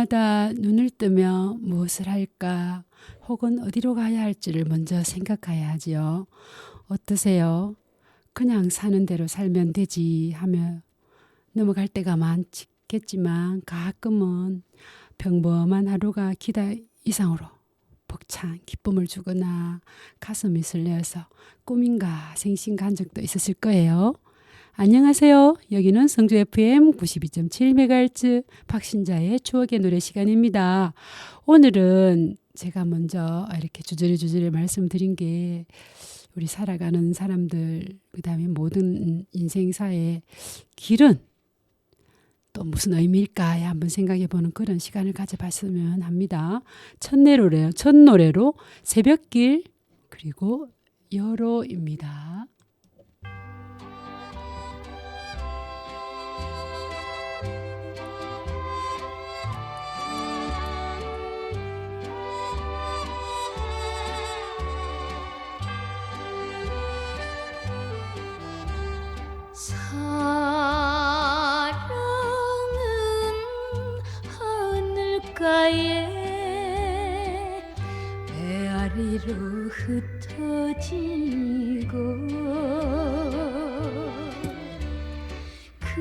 아침마다 눈을 뜨며 무엇을 할까 혹은 어디로 가야 할지를 먼저 생각해야 하지요. 어떠세요? 그냥 사는 대로 살면 되지 하며 넘어갈 때가 많겠지만 가끔은 평범한 하루가 기대 이상으로 벅찬 기쁨을 주거나 가슴이 설레어서 꿈인가 생신가 적도 있었을 거예요. 안녕하세요. 여기는 성주 FM 92.7MHz 박신자의 추억의 노래 시간입니다. 오늘은 제가 먼저 이렇게 주저리 말씀드린 게 우리 살아가는 사람들 그다음에 모든 인생사의 길은 또 무슨 의미일까 한번 생각해보는 그런 시간을 가져봤으면 합니다. 첫 노래로 새벽길 그리고 여로입니다. 하늘가에 메아리로 흩어지고 그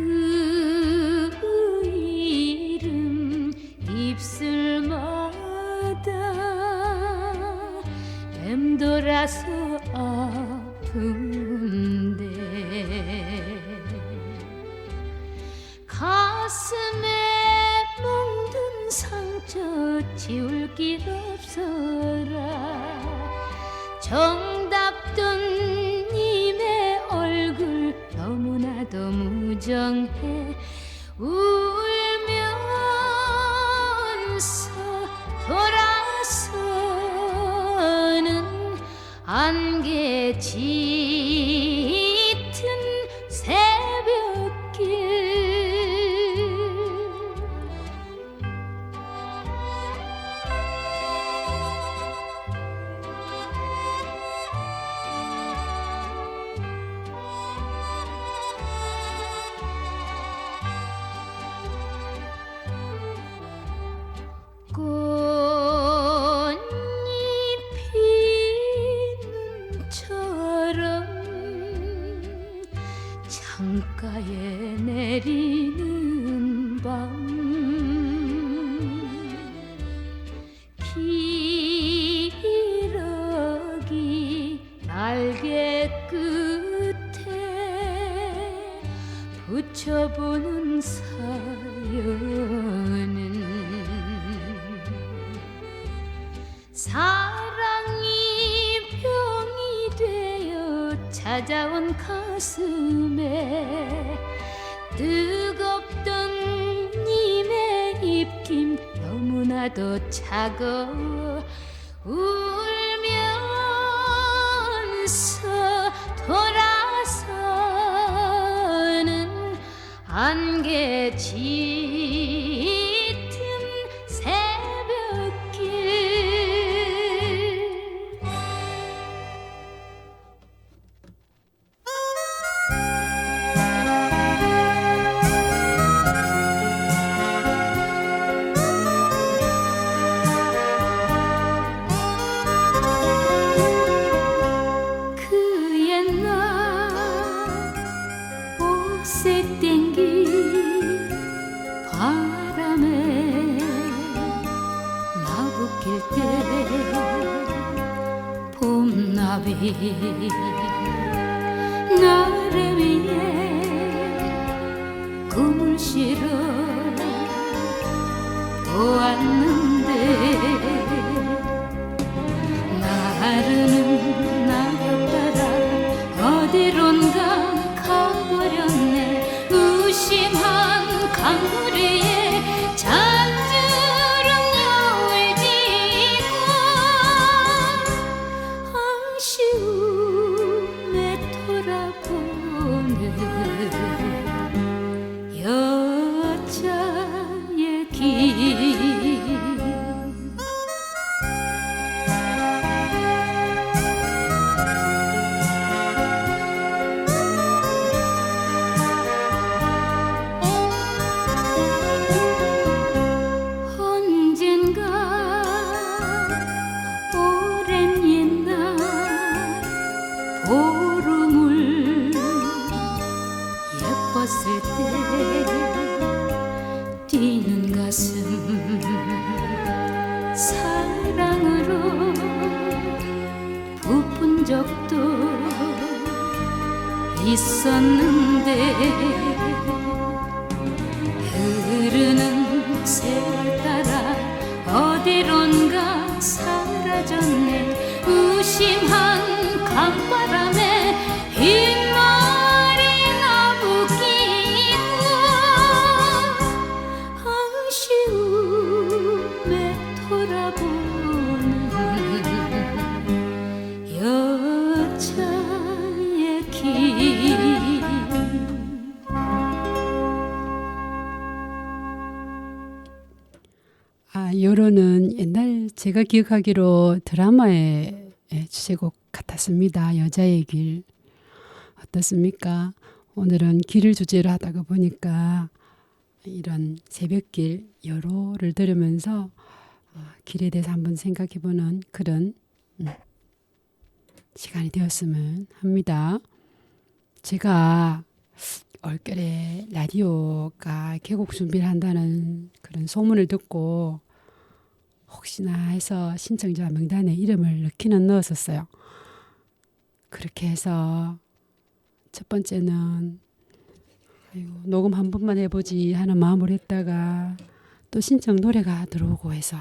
이름 입술마다 맴돌아서 아픈데 가슴에 멍든 상처 지울 길 없어라. 정답던 님의 얼굴 너무나도 무정해 울면서 돌아서는 안개 짙은 새벽길. 창가에 내리는 밤 기러기 날개 끝에 붙여보는 사연은 사랑이 병이 되어 찾아온 가슴에 뜨겁던 님의 입김 너무나도 차가워 울면서 돌아서는 안개 짙은 새벽길. 옥색 땡기 바람에 나부낄 때 봄나비 나래 위에 꿈을 실어 보았는데 나르는 낙엽 따라 어디론가 가버렸네. 의심한 강물에 잔주름 여울 지고 아쉬움에 돌아보는 여자의 길. 적도 있었는데 흐르는 세월 따라 어디론가 사라졌네. 무심한 강바람에 흰머리 나부끼고 아쉬움에 돌아보는 여자의 길. 요로는 옛날 제가 기억하기로 드라마의 주제곡 같았습니다. 여자의 길. 어떻습니까? 오늘은 길을 주제로 하다가 보니까 이런 새벽길 여로를 들으면서 길에 대해서 한번 생각해보는 그런 시간이 되었으면 합니다. 제가 얼결에 라디오가 개곡 준비를 한다는 그런 소문을 듣고 혹시나 해서 신청자 명단에 이름을 넣기는 넣었었어요. 그렇게 해서 첫 번째는 녹음 한 번만 해보지 하는 마음으로 했다가 또 신청 노래가 들어오고 해서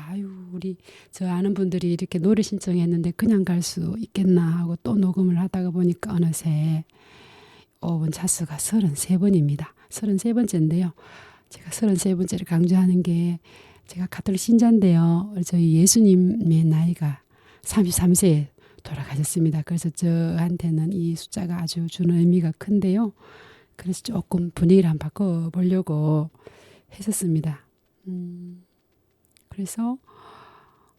우리 저 아는 분들이 이렇게 노래 신청했는데 그냥 갈 수 있겠나 하고 또 녹음을 하다가 보니까 어느새 5번 차수가 33번입니다. 33번째인데요. 제가 33번째를 강조하는 게 제가 가톨릭 신자인데요. 저희 예수님의 나이가 33세에 돌아가셨습니다. 그래서 저한테는 이 숫자가 아주 주는 의미가 큰데요. 그래서 조금 분위기를 한번 바꿔보려고 했었습니다. 그래서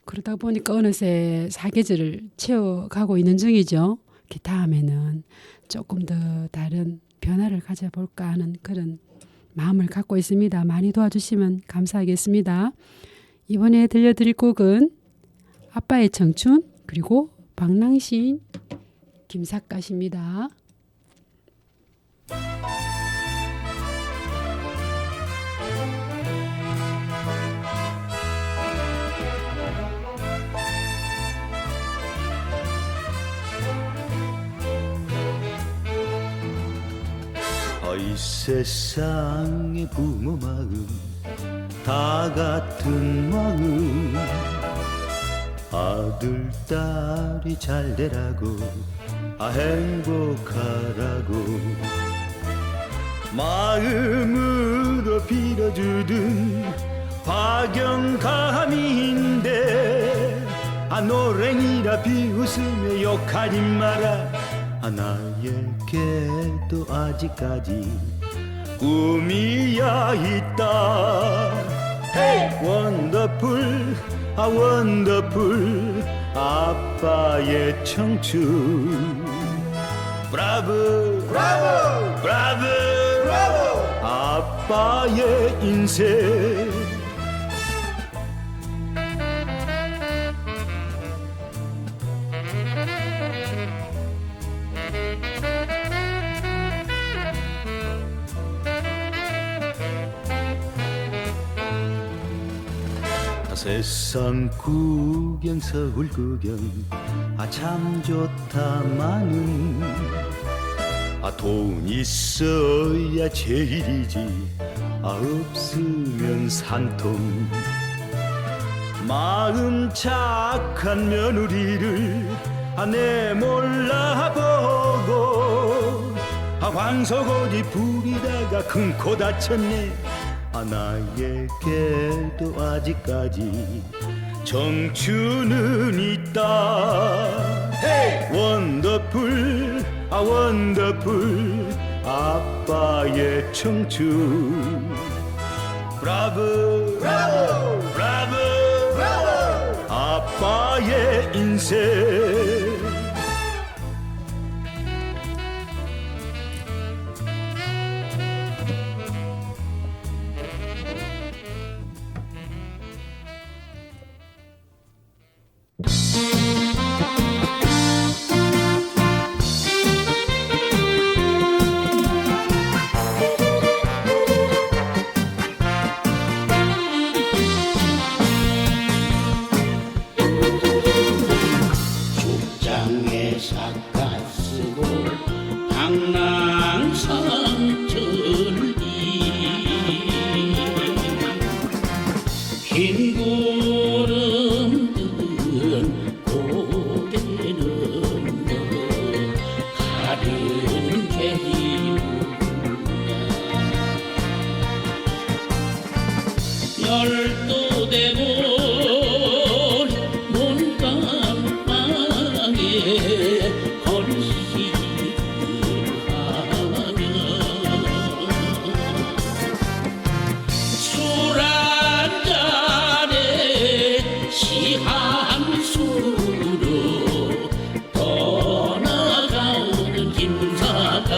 그러다 보니까 어느새 사계절을 채워가고 있는 중이죠. 그 다음에는 조금 더 다른 변화를 가져볼까 하는 그런 마음을 갖고 있습니다. 많이 도와주시면 감사하겠습니다. 이번에 들려드릴 곡은 아빠의 청춘 그리고 방랑시인 김삿갓입니다. 이 세상의 부모 마음 다 같은 마음 아들 딸이 잘 되라고 행복하라고 마음으로 빌어주던 박영감인데 노랭이라 비웃으며 욕하지 마라 나에게도 아직까지 꿈이야 있다. Hey! 원더풀 원더풀 아빠의 청춘 브라보 브라보 브라보 브라보 아빠의 인생 세상 구경 서울 구경 참 좋다마는 돈 있어야 제일이지 없으면 산통 마음 착한 며느리를 내몰라보고 황소고지 부리다가 큰 코 다쳤네 나에게도 아직까지 청춘은 있다. Hey! 원더풀 원더풀 아빠의 청춘 브라보 브라보 브라보 브라보 아빠의 인생 예삭가 쓰고 방랑상철이 흰 구름 든 고개는 너 가른 개이구나 열도 되고 시한수로 떠나가는 김사가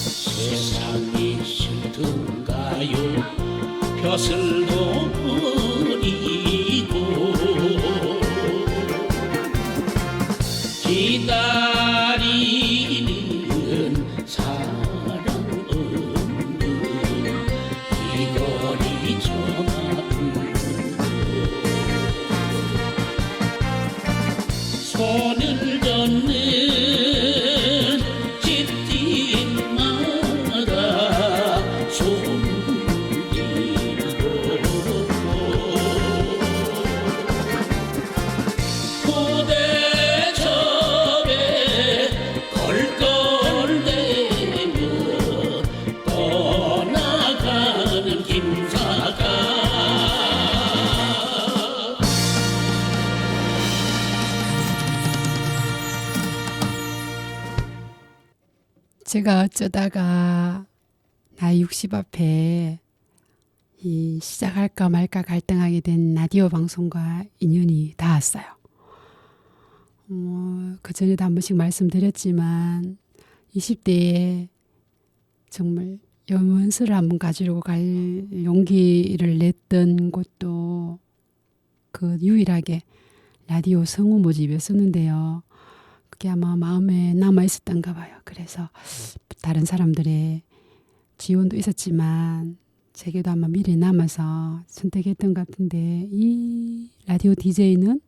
세상이 싫든가요 벼슬도 버리고 기다리는 사랑 없는 이 거리 저마음 손을 젓는 집집마다 소문일고 고대접에 걸걸대며 떠나가는 김사가 제가 어쩌다가 나이 60 앞에 이 시작할까 말까 갈등하게 된 라디오 방송과 인연이 닿았어요. 그 전에도 한 번씩 말씀드렸지만 20대에 정말 염원서를 한번 가지고 갈 용기를 냈던 곳도 그 유일하게 라디오 성우 모집이었었는데요. 그게 아마 마음에 남아 있었던가 봐요. 그래서 다른 사람들의 지원도 있었지만 제게도 아마 미래에 남아서 선택했던 것 같은데 이 라디오 DJ는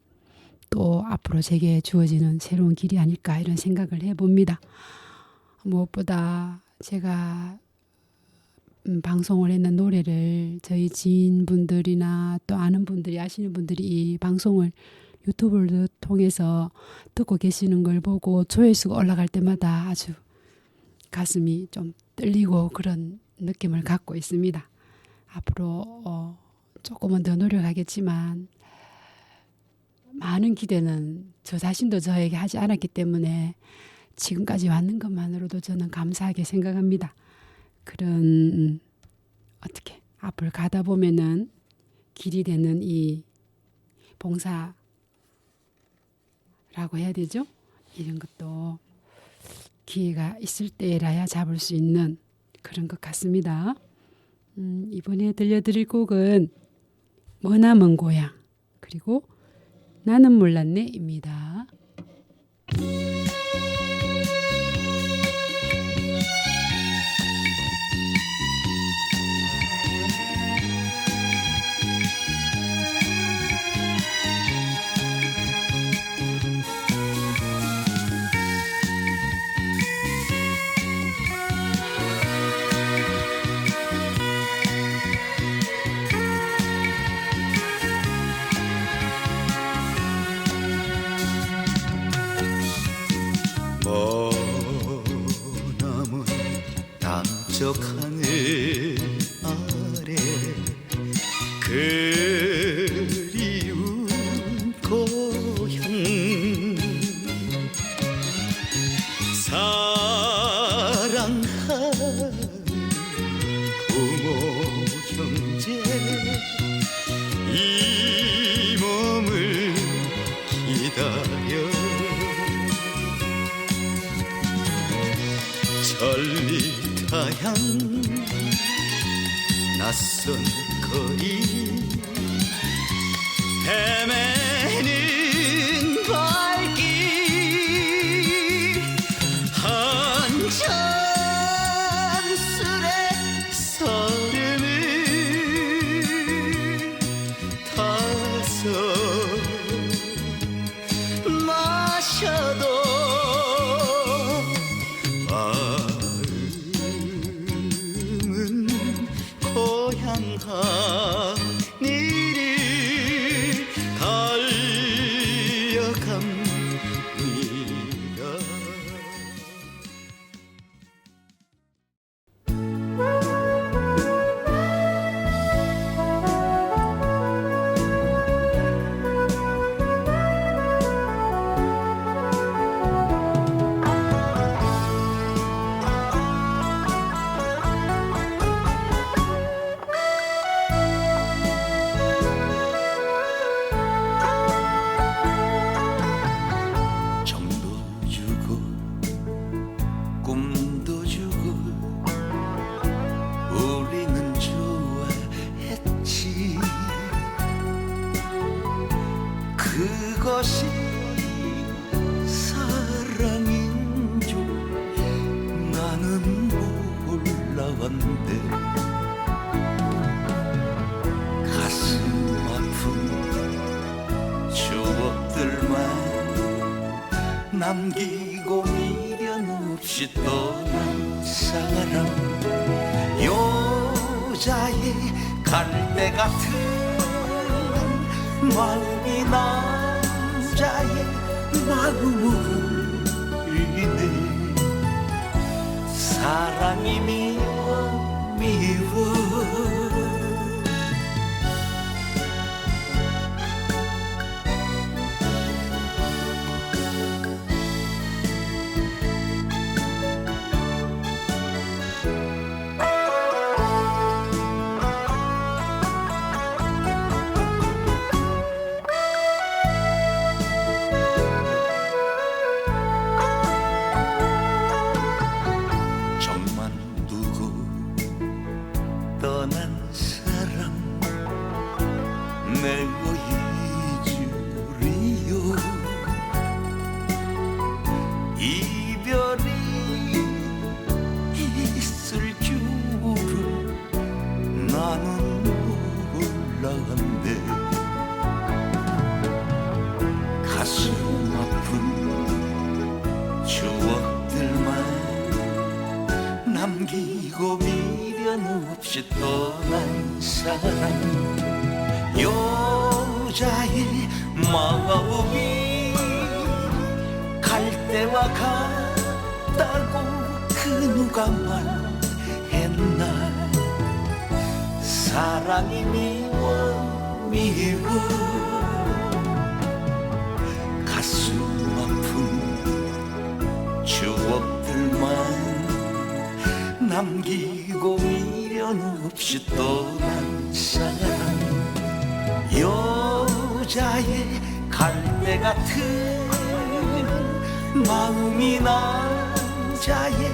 또 앞으로 제게 주어지는 새로운 길이 아닐까 이런 생각을 해봅니다. 무엇보다 제가 방송을 했는 노래를 저희 지인분들이나 또 아는 분들이 아시는 분들이 이 방송을 유튜브를 통해서 듣고 계시는 걸 보고 조회수가 올라갈 때마다 아주 가슴이 좀 떨리고 그런 느낌을 갖고 있습니다. 앞으로 조금은 더 노력하겠지만 많은 기대는 저 자신도 저에게 하지 않았기 때문에 지금까지 왔는 것만으로도 저는 감사하게 생각합니다. 그런 어떻게 앞을 가다 보면은 길이 되는 이 봉사라고 해야 되죠? 이런 것도 기회가 있을 때라야 잡을 수 있는 그런 것 같습니다. 이번에 들려드릴 곡은 머나먼 고향 그리고 나는 몰랐네입니다. 머나먼 남쪽 하늘 아래 그리운 고향 사랑하는 부모 형제 이 몸을 기다려 천리타향 낯선 거리 것이 사랑인 줄 나는 몰랐는데 가슴 아픈 추억들만 남기고 미련 없이 떠난 사람 여자의 갈대 같은 마음이 남자의 마음을 이네 사랑이 미워 정만 두고 떠난 사람 내가 잊으리요 이별이 있을 줄은 나는 몰랐는데 가슴 아픈 추억들만 남기고 미련 없이 떠난 사람 여자의 마음이 갈대와 같다고 그 누가 말했나 사랑이 미워 가슴 아픈 추억들만 남기고 미련 없이 떠난 사람 여자의 갈대 같은 마음이 남자의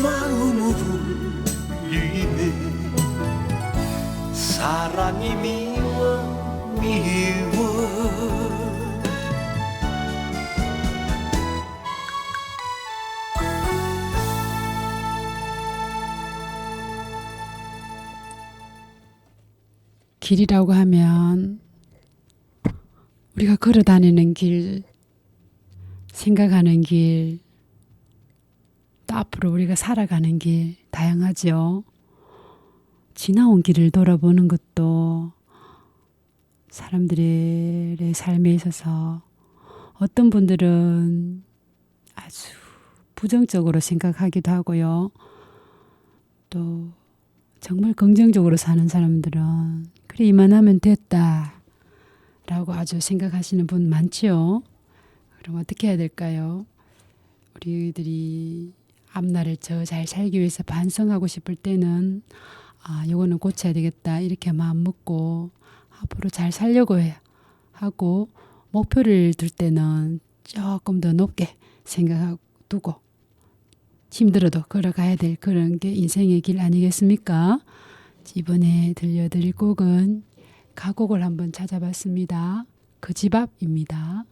마음을 울리네 사랑이 미워 길이라고 하면 우리가 걸어 다니는 길, 생각하는 길, 또 앞으로 우리가 살아가는 길 다양하죠. 지나온 길을 돌아보는 것도 사람들의 삶에 있어서 어떤 분들은 아주 부정적으로 생각하기도 하고요. 또 정말 긍정적으로 사는 사람들은 그래 이만하면 됐다 라고 아주 생각하시는 분 많지요. 그럼 어떻게 해야 될까요? 우리들이 앞날을 더 잘 살기 위해서 반성하고 싶을 때는 요거는 고쳐야 되겠다 이렇게 마음 먹고 앞으로 잘 살려고 하고 목표를 둘 때는 조금 더 높게 생각하고 두고 힘들어도 걸어가야 될 그런 게 인생의 길 아니겠습니까? 이번에 들려드릴 곡은 가곡을 한번 찾아봤습니다. 그 집 앞입니다.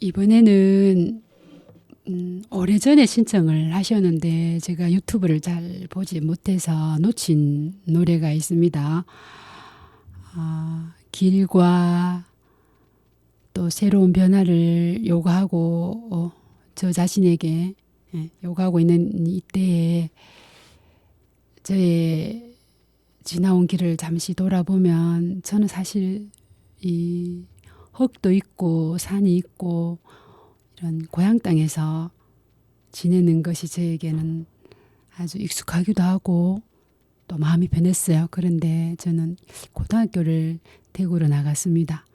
이번에는 오래전에 신청을 하셨는데 제가 유튜브를 잘 보지 못해서 놓친 노래가 있습니다. 길과 또 새로운 변화를 요구하고 저 자신에게 요구하고 있는 이때에 저의 지나온 길을 잠시 돌아보면 저는 사실 이 흙도 있고 산이 있고 이런 고향 땅에서 지내는 것이 저에게는 아주 익숙하기도 하고 또 마음이 변했어요. 그런데 저는 고등학교를 대구로 나갔습니다.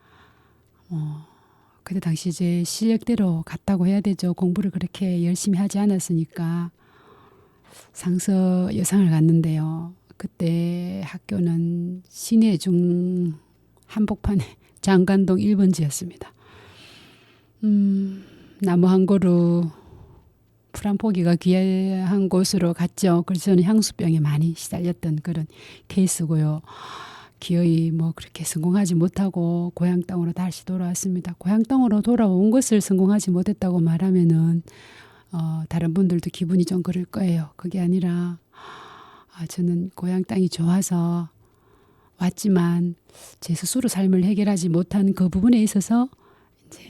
그때 당시 제 실력대로 갔다고 해야 되죠. 공부를 그렇게 열심히 하지 않았으니까 상서 여상을 갔는데요. 그때 학교는 신해중 한복판에 장관동 1번지였습니다. 나무 한 그루 풀 한 포기가 귀한 곳으로 갔죠. 그래서 저는 향수병에 많이 시달렸던 그런 케이스고요. 기어이 뭐 그렇게 성공하지 못하고 고향 땅으로 다시 돌아왔습니다. 고향 땅으로 돌아온 것을 성공하지 못했다고 말하면은 다른 분들도 기분이 좀 그럴 거예요. 그게 아니라 저는 고향 땅이 좋아서 왔지만 제 스스로 삶을 해결하지 못한 그 부분에 있어서 이제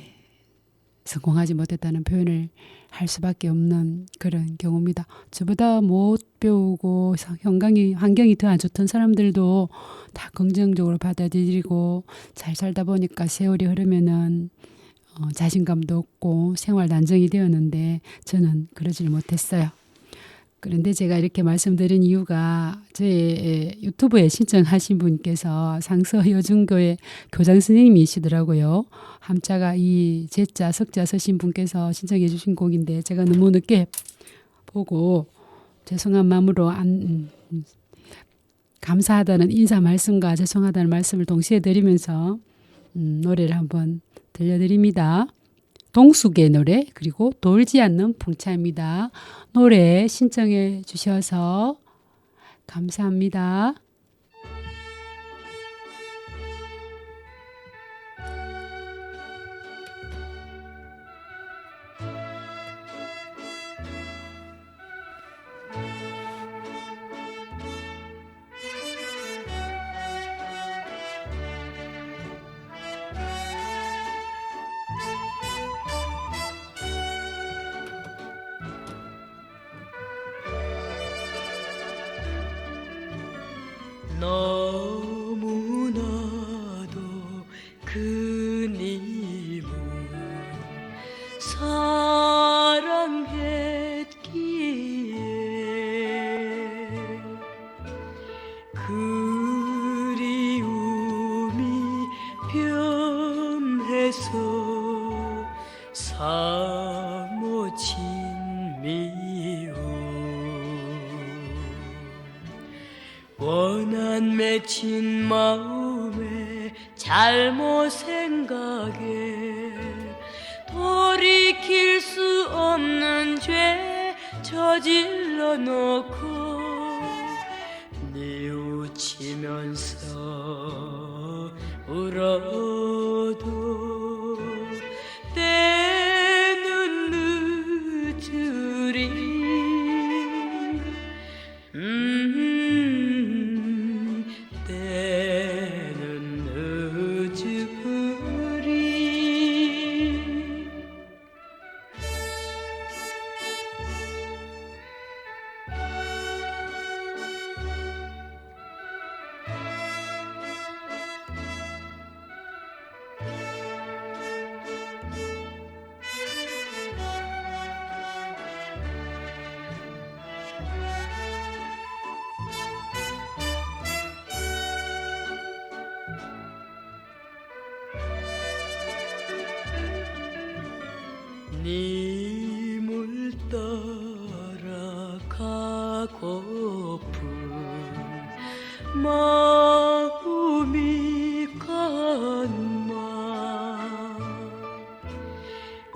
성공하지 못했다는 표현을 할 수밖에 없는 그런 경우입니다. 저보다 못 배우고 환경이 더 안 좋던 사람들도 다 긍정적으로 받아들이고 잘 살다 보니까 세월이 흐르면은 자신감도 없고 생활도 안정이 되었는데 저는 그러질 못했어요. 그런데 제가 이렇게 말씀드린 이유가 제 유튜브에 신청하신 분께서 상서 여중교회 교장 선생님이시더라고요. 함자가 이 제자 석자 서신 분께서 신청해 주신 곡인데 제가 너무 늦게 보고 죄송한 마음으로 감사하다는 인사 말씀과 죄송하다는 말씀을 동시에 드리면서 노래를 한번 들려드립니다. 동숙의 노래 그리고 돌지 않는 풍차입니다. 노래 신청해 주셔서 감사합니다. 너무나도 그님을 사랑했기에 그리움이 변해서 사모친 미움 원한 맺힌 마음에 잘못 생각에 돌이킬 수 없는 죄 저질러 놓고 뉘우치면서 울어도 때는 늦으리 때는 늦으리 님을 따라가고픈 마음이 간마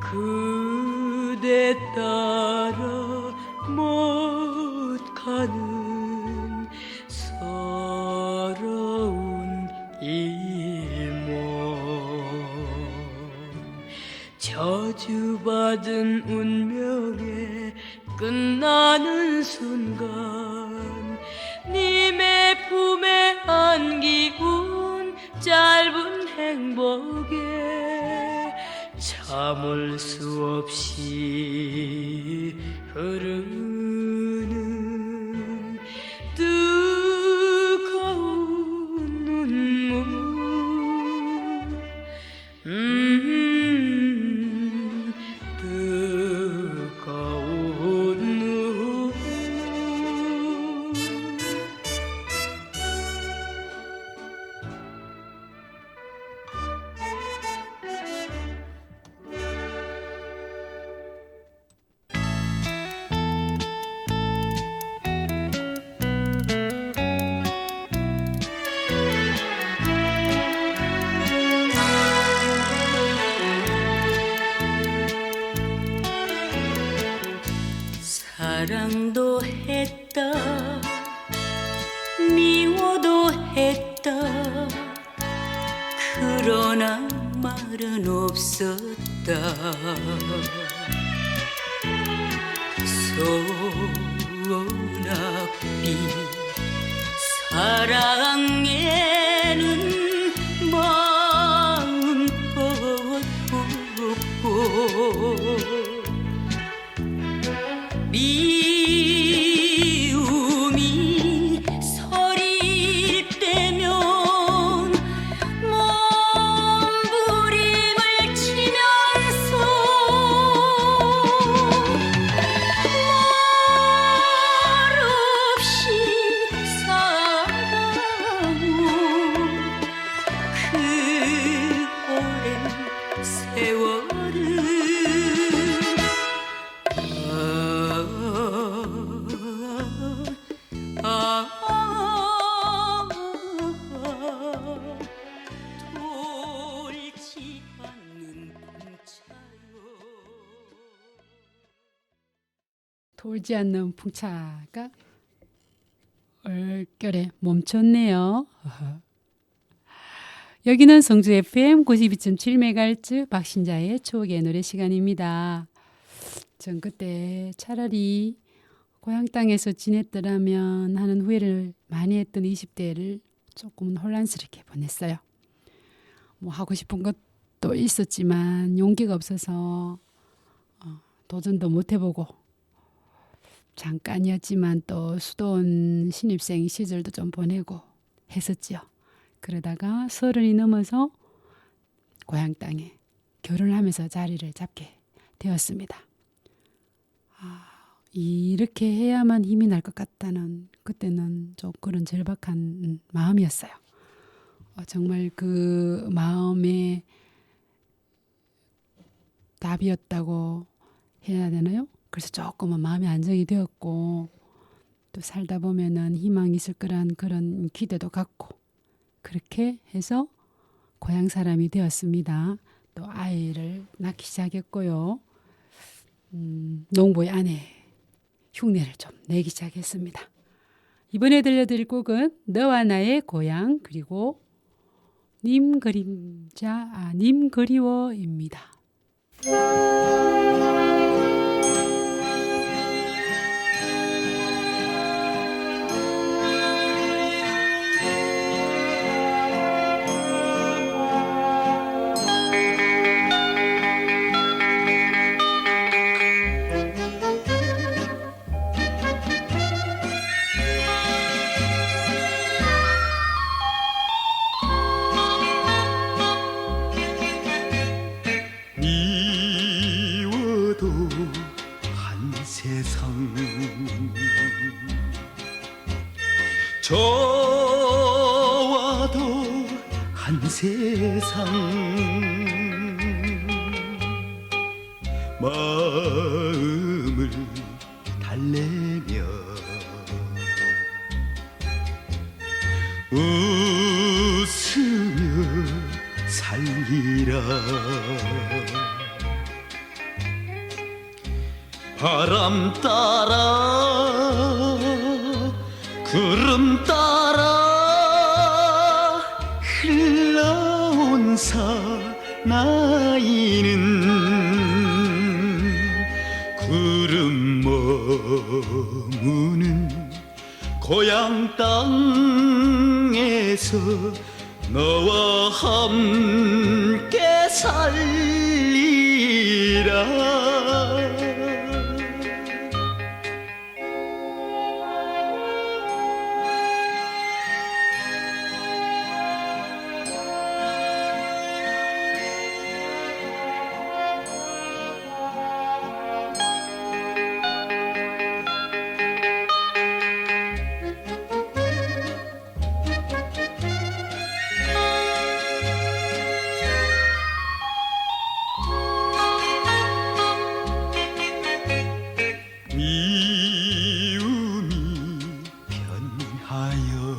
그대 따라 못 가는 서러운 이몸 저주받은 운명에 끝나는 순간 님의 품에 안기운 짧은 행복에 참을 수 없이 흐르는 뜨거운 눈물 뜨거운 눈물 사랑도 했다 미워도 했다 그러나 말은 없었다 소낙비 사랑에는 마음 없고 미움이 서릴 때면 몸부림을 치면서 말없이 살아온 그 오랜 세월을 돌지 않는 풍차요 돌지 않는 풍차가 얼결에 멈췄네요. 여기는 성주 FM 92.7MHz 박신자의 추억의 노래 시간입니다. 전 그때 차라리 고향 땅에서 지냈더라면 하는 후회를 많이 했던 20대를 조금은 혼란스럽게 보냈어요. 뭐 하고 싶은 것도 있었지만 용기가 없어서 도전도 못 해보고 잠깐이었지만 또 수도원 신입생 시절도 좀 보내고 했었지요. 그러다가 30이 넘어서 고향 땅에 결혼하면서 자리를 잡게 되었습니다. 이렇게 해야만 힘이 날 것 같다는 그때는 좀 그런 절박한 마음이었어요. 정말 그 마음에 답이었다고 해야 되나요? 그래서 조금은 마음의 안정이 되었고 또 살다 보면은 희망이 있을 거란 그런 기대도 갖고 그렇게 해서 고향 사람이 되었습니다. 또 아이를 낳기 시작했고요. 농부의 아내 흉내를 좀 내기 시작했습니다. 이번에 들려드릴 곡은 너와 나의 고향 그리고 님 그림자 님 그리워입니다. 미워도 한 세상 좋아도 한 세상 마음을 달래며 웃으며 살리라 바람 따라 구름 따라 흘러온 사나이는 머무는 고향 땅에서 너와 함께 살리라. 미움이 변하여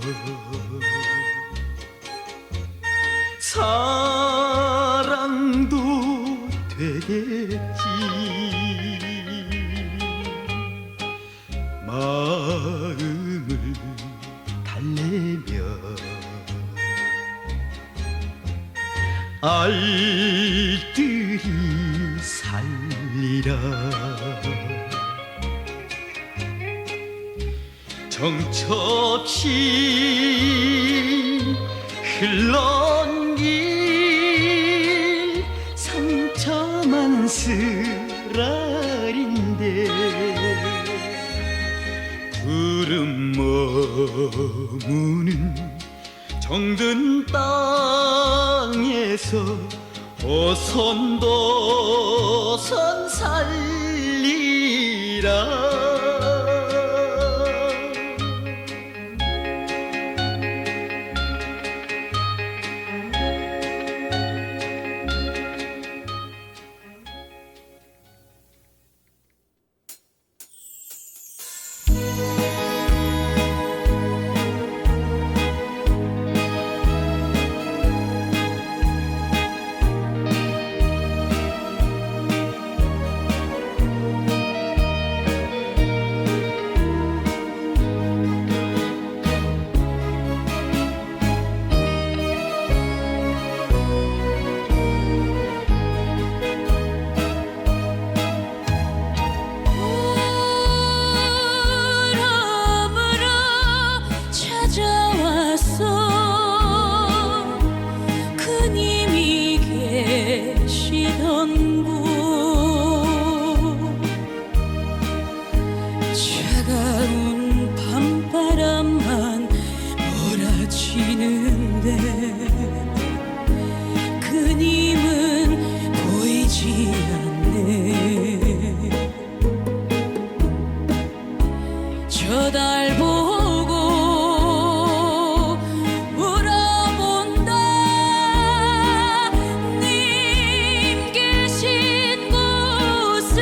사랑도 되겠지. 마음을 달래며 알뜰히 살리라. 정처없이 흘러온 길 상처만 쓰라린데 구름 머무는 정든 땅에서 오손도손 살리라. 차가운 밤바람만 몰아치는데 그님은 보이지 않네. 저 달 보고 물어본다. 님 계신 곳은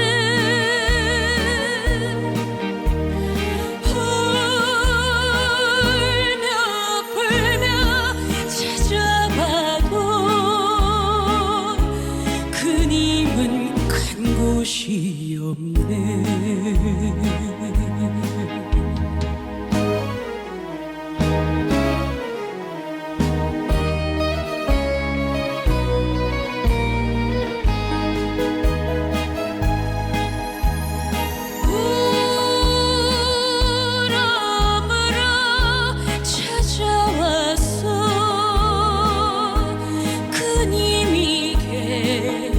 울며 찾아봐도 그님은 간 곳이 없네.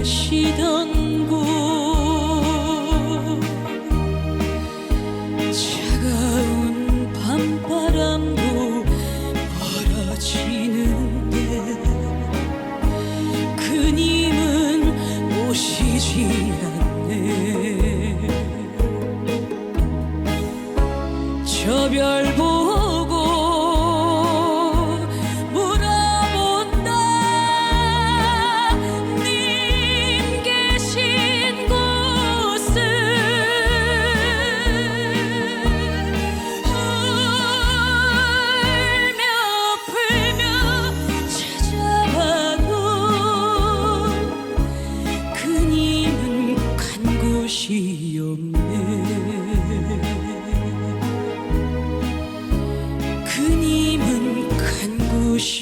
시던 곳 차가운 밤바람도 멀어지는데 그님은 오시지 않네. 저 별 보고 곳이 없네. 그님은 간 곳이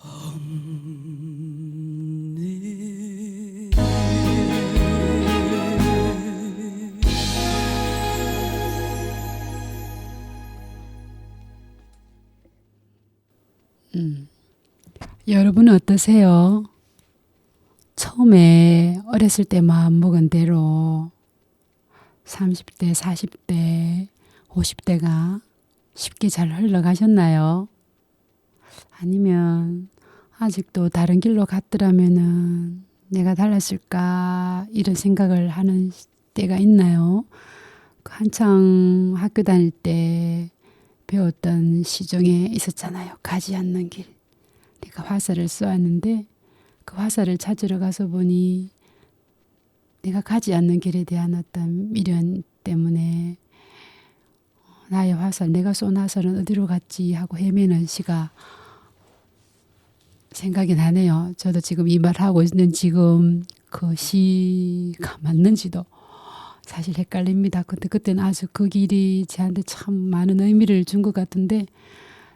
없네. 여러분은 어떠세요? 처음에 어렸을 때 마음먹은 대로 30대, 40대, 50대가 쉽게 잘 흘러가셨나요? 아니면 아직도 다른 길로 갔더라면은 내가 달랐을까 이런 생각을 하는 때가 있나요? 한창 학교 다닐 때 배웠던 시중에 있었잖아요. 가지 않는 길. 내가 화살을 쏘았는데 그 화살을 찾으러 가서 보니 내가 가지 않는 길에 대한 어떤 미련 때문에 나의 화살, 내가 쏜 화살은 어디로 갔지 하고 헤매는 시가 생각이 나네요. 저도 지금 이 말하고 있는 지금 그 시가 맞는지도 사실 헷갈립니다. 근데 그때는 아주 그 길이 저한테 참 많은 의미를 준 것 같은데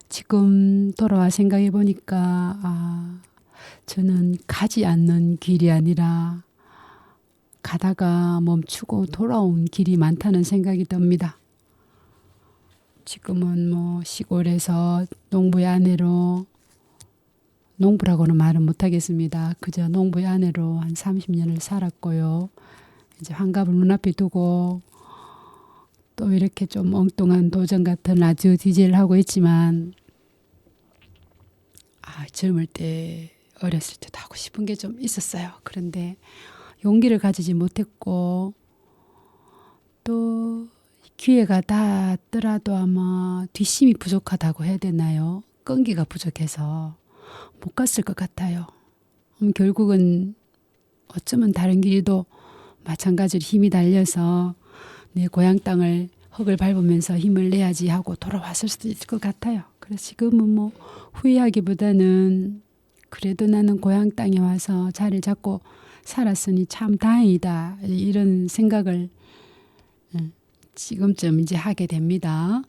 지금 돌아와 생각해 보니까 저는 가지 않는 길이 아니라 가다가 멈추고 돌아온 길이 많다는 생각이 듭니다. 지금은 뭐 시골에서 농부의 아내로, 농부라고는 말은 못하겠습니다. 그저 농부의 아내로 한 30년을 살았고요. 이제 환갑을 눈앞에 두고 또 이렇게 좀 엉뚱한 도전 같은 라디오 DJ를 하고 있지만 젊을 때 어렸을 때도 하고 싶은 게 좀 있었어요. 그런데 용기를 가지지 못했고 또 기회가 닿았더라도 아마 뒷심이 부족하다고 해야 되나요? 끈기가 부족해서 못 갔을 것 같아요. 결국은 어쩌면 다른 길도 마찬가지로 힘이 달려서 내 고향 땅을 흙을 밟으면서 힘을 내야지 하고 돌아왔을 수도 있을 것 같아요. 그래서 지금은 뭐 후회하기보다는 그래도 나는 고향 땅에 와서 자리를 잡고 살았으니 참 다행이다 이런 생각을 지금쯤 이제 하게 됩니다.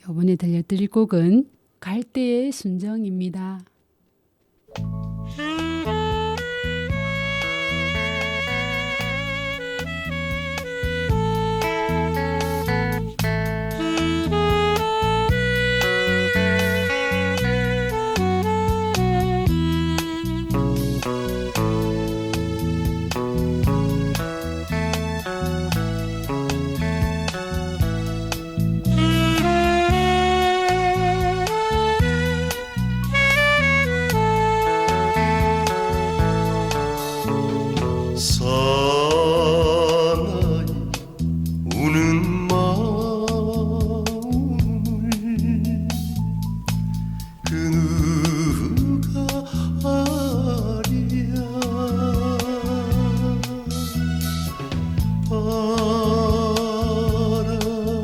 이번에 들려드릴 곡은 갈대의 순정입니다. 사나이 우는 마음을 그 누가 아랴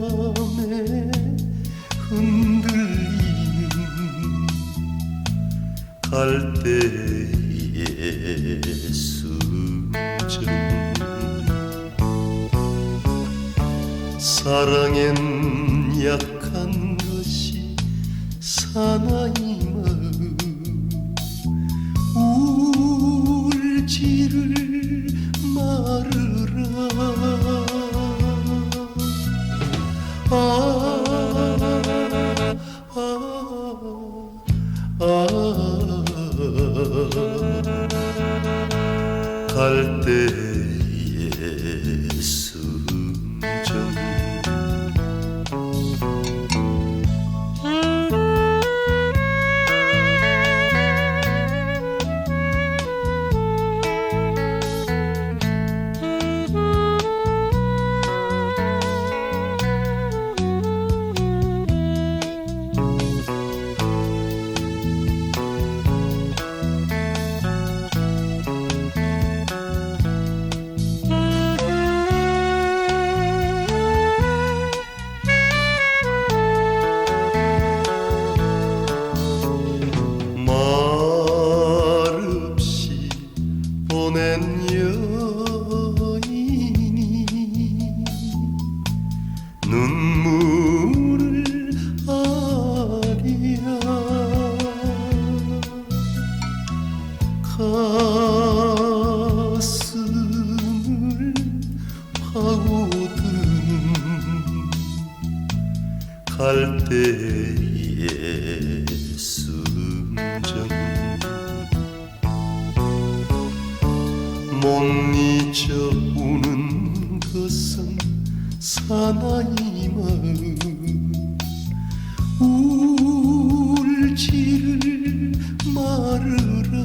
바람에 흔들리는 갈대의 순정 사랑엔 약한 것이 사나이 마음 울지를 말으라 갈대의 순정 말없이 보낸 여인이 눈물을 아리야 가슴을 파고드는 갈 때의 순정 못 잊어 우는 것은 사나이 마음 울지를 말으라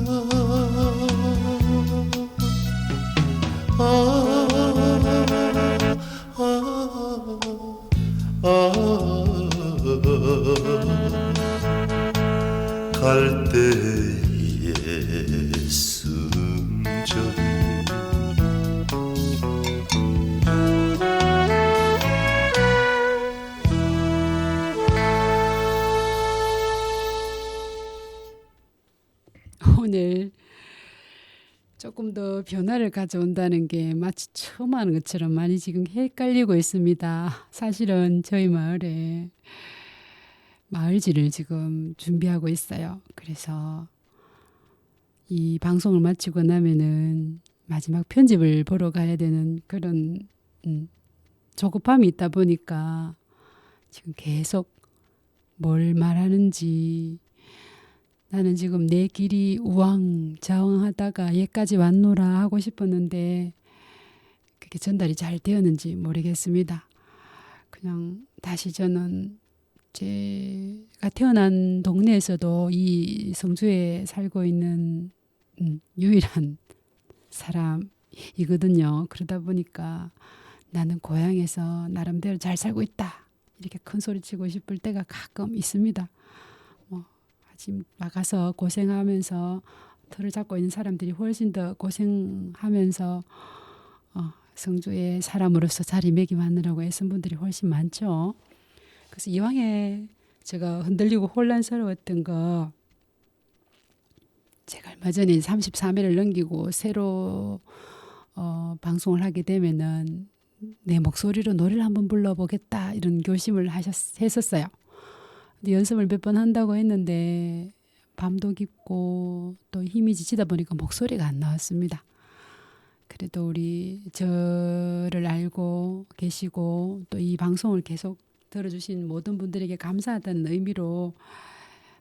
갈 때의 순정 오늘 조금 더 변화를 가져온다는 게 마치 처음 하는 것처럼 많이 지금 헷갈리고 있습니다. 사실은 저희 마을에 마을지를 지금 준비하고 있어요. 그래서 이 방송을 마치고 나면은 마지막 편집을 보러 가야 되는 그런 조급함이 있다 보니까 지금 계속 뭘 말하는지 나는 지금 내 길이 우왕좌왕하다가 얘까지 왔노라 하고 싶었는데 그게 전달이 잘 되었는지 모르겠습니다. 그냥 다시 저는 제가 태어난 동네에서도 이 성주에 살고 있는 유일한 사람이거든요. 그러다 보니까 나는 고향에서 나름대로 잘 살고 있다 이렇게 큰 소리 치고 싶을 때가 가끔 있습니다. 지금 나가서 고생하면서 털을 잡고 있는 사람들이 훨씬 더 고생하면서 성주의 사람으로서 자리매김하느라고 애쓴 분들이 훨씬 많죠. 그래서 이왕에 제가 흔들리고 혼란스러웠던 거 제가 얼마 전에 33회를 넘기고 새로 방송을 하게 되면은 내 목소리로 노래를 한번 불러보겠다 이런 결심을 했었어요. 근데 연습을 몇 번 한다고 했는데 밤도 깊고 또 힘이 지치다 보니까 목소리가 안 나왔습니다. 그래도 우리 저를 알고 계시고 또 이 방송을 계속 들어주신 모든 분들에게 감사하다는 의미로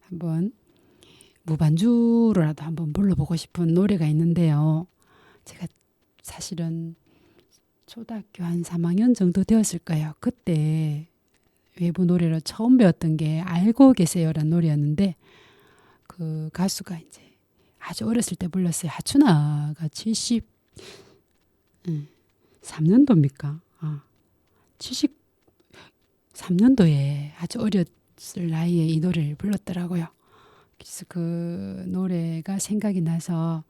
한번 무반주로라도 한번 불러보고 싶은 노래가 있는데요. 제가 사실은 초등학교 한 3학년 정도 되었을 거예요. 그때 외부 노래로 처음 배웠던 게 알고 계세요라는 노래였는데 그 가수가 이제 아주 어렸을 때 불렀어요. 하춘아가 73년도입니까? 73년도에 아주 어렸을 나이에 이 노래를 불렀더라고요. 그래서 그 노래가 생각이 나서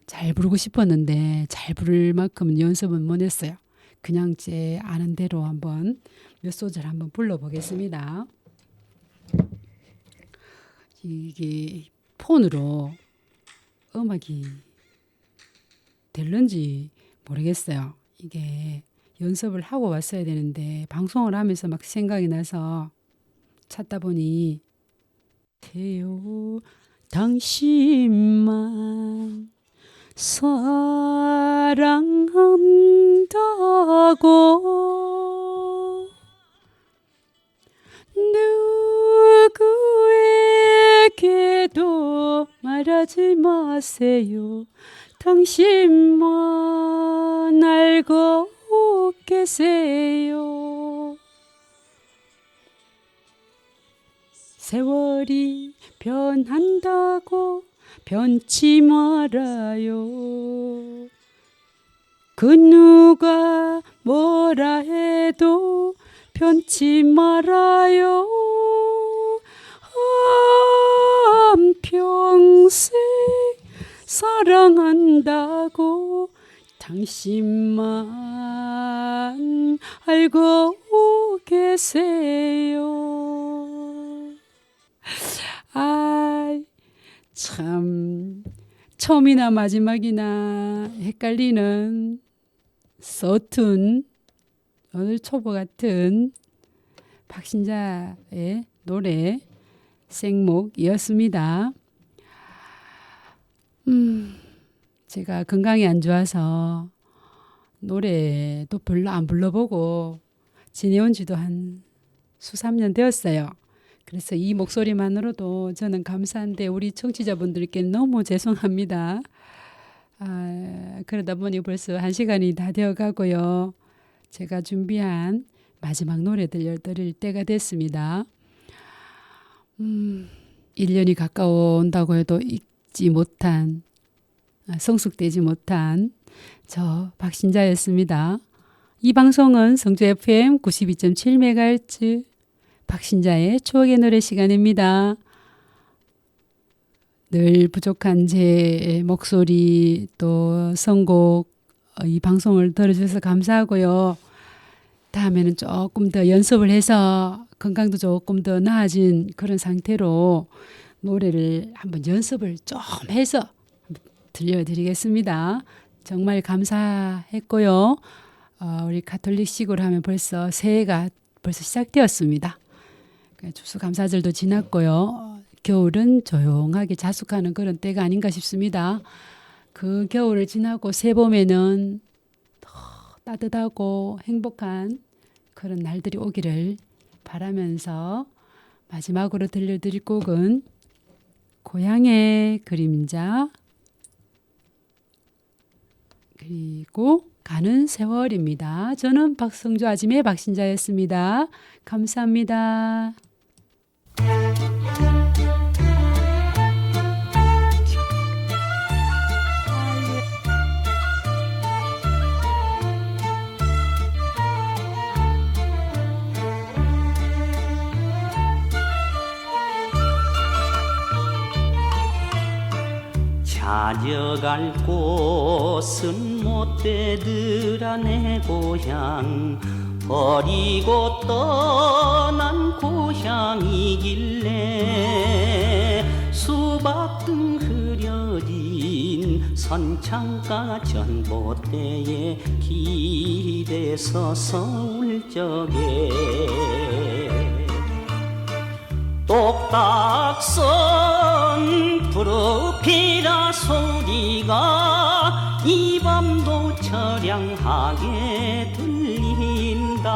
잘 부르고 싶었는데 잘 부를 만큼 연습은 못 했어요. 그냥 제 아는 대로 한번 몇 소절 한번 불러보겠습니다. 이게 폰으로 음악이 될런지 모르겠어요. 이게 연습을 하고 왔어야 되는데 방송을 하면서 막 생각이 나서 찾다 보니 태요 당신만 사랑한다고 누구에게도 말하지 마세요. 당신만 알고 계세요. 세월이 변한다고 변치 말아요. 그 누가 뭐라 해도 변치 말아요. 한평생 사랑한다고 당신만 알고 계세요. 참 처음이나 마지막이나 헷갈리는 서툰 오늘 초보 같은 박신자의 노래 생목이었습니다. 제가 건강이 안 좋아서 노래도 별로 안 불러보고 지내온 지도 한 수삼년 되었어요. 그래서 이 목소리만으로도 저는 감사한데 우리 청취자분들께 너무 죄송합니다. 그러다 보니 벌써 1시간이 다 되어 가고요. 제가 준비한 마지막 노래 들려드릴 때가 됐습니다. 1년이 가까워온다고 해도 잊지 못한, 성숙되지 못한 저 박신자였습니다. 이 방송은 성주 FM 92.7MHz 박신자의 추억의 노래 시간입니다. 늘 부족한 제 목소리 또 선곡 이 방송을 들어주셔서 감사하고요. 다음에는 조금 더 연습을 해서 건강도 조금 더 나아진 그런 상태로 노래를 한번 연습을 좀 해서 들려드리겠습니다. 정말 감사했고요. 우리 가톨릭식으로 하면 벌써 새해가 벌써 시작되었습니다. 추수감사절도 지났고요. 겨울은 조용하게 자숙하는 그런 때가 아닌가 싶습니다. 그 겨울을 지나고 새봄에는 더 따뜻하고 행복한 그런 날들이 오기를 바라면서 마지막으로 들려드릴 곡은 고향의 그림자 그리고 가는 세월입니다. 저는 박성주 아짐의 박신자였습니다. 감사합니다. 찾아갈 곳은 못 되더라 내 고향 버리고 떠난 고향이길래 수박등 흐려진 선창가 전봇대에 기대서 서울 적에 똑딱선 프로페라 소리가 이 밤도 처량하게 들린다.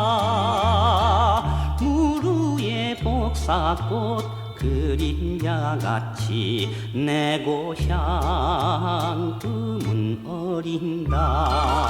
무르의 복사꽃 그림자같이 내 고향 꿈은 어린다.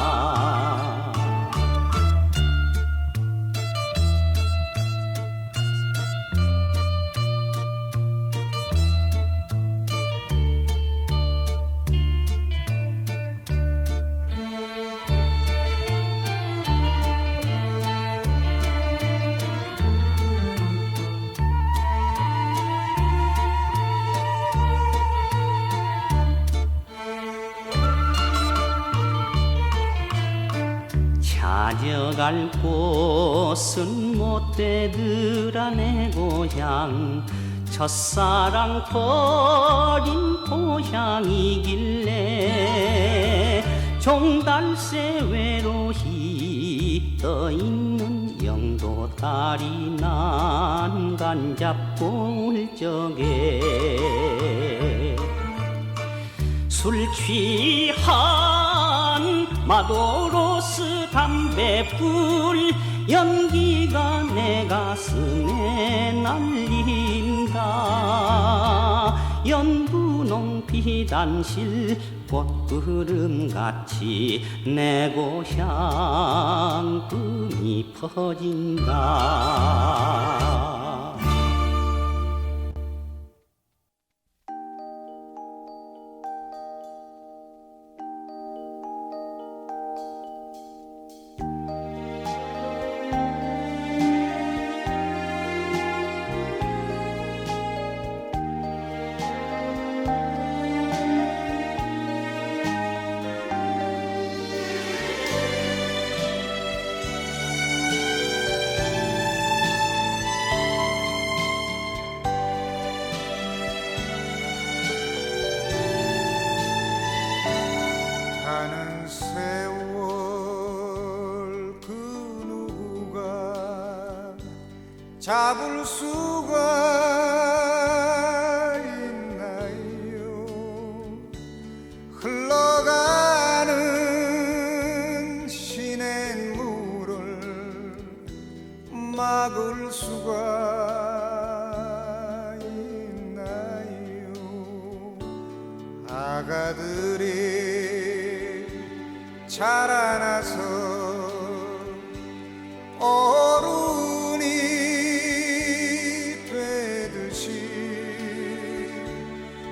찾아갈 곳은 못 되더라 내 고향 첫사랑 버린 고향이길래 종달새 외로이 떠있는 영도 다리 난간 잡고 올 적에 술 취한 마도로스 담배불 연기가 내 가슴에 날린다. 연분홍 비단실 꽃구름같이 내 고향 꿈이 퍼진다. 가는 세월 그 누구가 잡을 수가 있나요. 흘러가는 시냇물을 막을 수가 있나요? 아가들이 자라나서 어른이 되듯이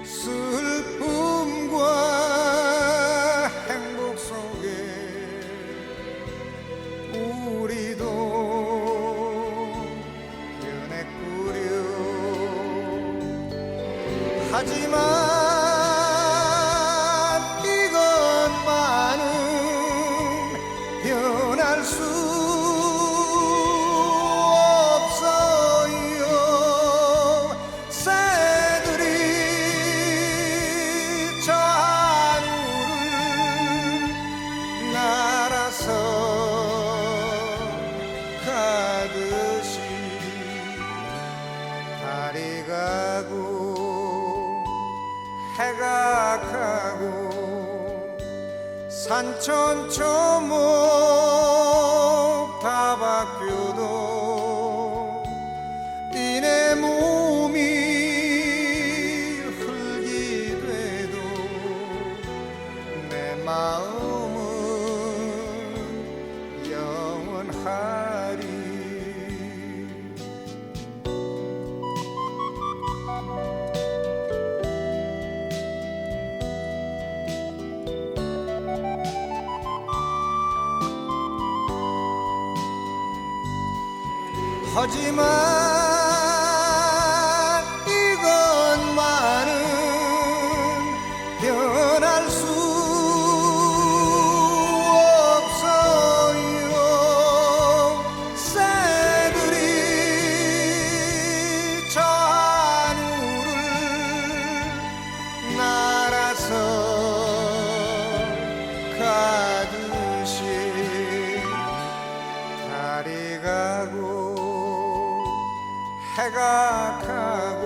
슬픔과 행복 속에 우리도 변했구려. 하지만 이것만은 변할 수 없어요. 새들이 저 하늘을 날아서 가듯이 달이 가고 해가 가고 산천초목 다 바뀌어도 이내 몸이 흙이 돼도 내 마음은 영원하리. 하지만 이것만은 변할 수 없어요. 새들이 저 하늘을 날아서 가듯이 달이 가고 해가 가고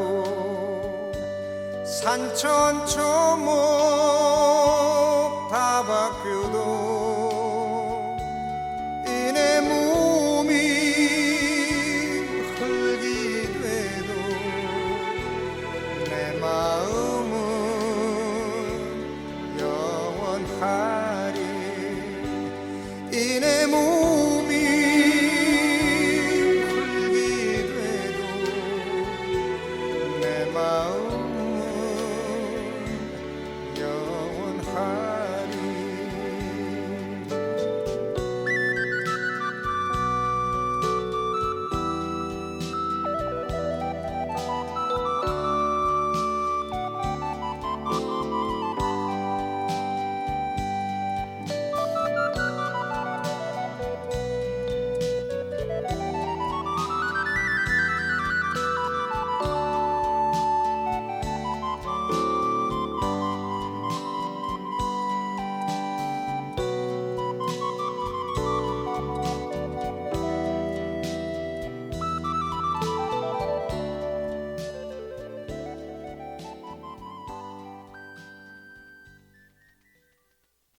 산천초목 다 바뀌어도 이내 몸이 흙이 돼도 내 마음은 영원하리. 이내 몸